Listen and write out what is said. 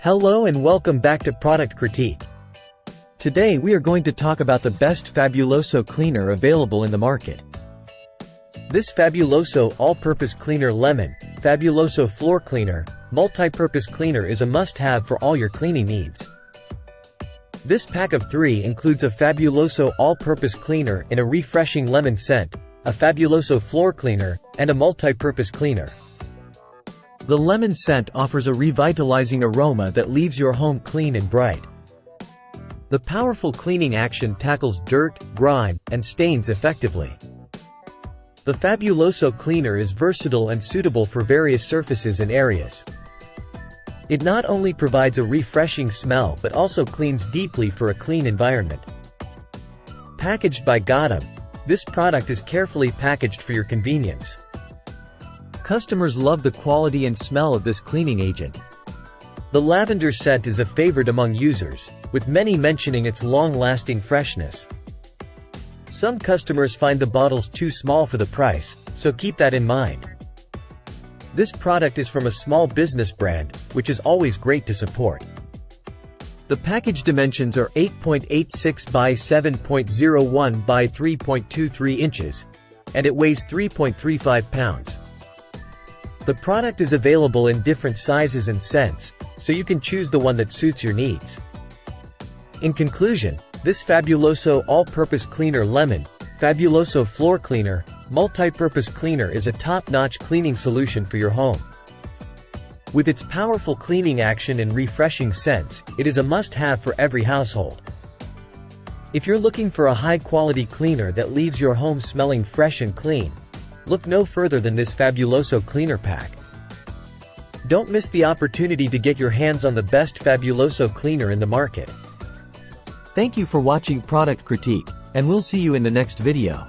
Hello and welcome back to Product Critique. Today we are going to talk about the best Fabuloso cleaner available in the market. This Fabuloso all-purpose cleaner lemon, Fabuloso floor cleaner, multi-purpose cleaner is a must-have for all your cleaning needs. This pack of 3 includes a Fabuloso all-purpose cleaner in a refreshing lemon scent, a Fabuloso floor cleaner, and a multi-purpose cleaner. The lemon scent offers a revitalizing aroma that leaves your home clean and bright. The powerful cleaning action tackles dirt, grime, and stains effectively. The Fabuloso cleaner is versatile and suitable for various surfaces and areas. It not only provides a refreshing smell but also cleans deeply for a clean environment. Packaged by Gotham, this product is carefully packaged for your convenience. Customers love the quality and smell of this cleaning agent. The lavender scent is a favorite among users, with many mentioning its long-lasting freshness. Some customers find the bottles too small for the price, so keep that in mind. This product is from a small business brand, which is always great to support. The package dimensions are 8.86 by 7.01 by 3.23 inches, and it weighs 3.35 pounds. The product is available in different sizes and scents, so you can choose the one that suits your needs. In conclusion, this Fabuloso all-purpose cleaner lemon, Fabuloso floor cleaner, multi-purpose cleaner is a top-notch cleaning solution for your home. With its powerful cleaning action and refreshing scents, it is a must-have for every household. If you're looking for a high-quality cleaner that leaves your home smelling fresh and clean, look no further than this Fabuloso cleaner pack. Don't miss the opportunity to get your hands on the best Fabuloso cleaner in the market. Thank you for watching Product Critique, and we'll see you in the next video.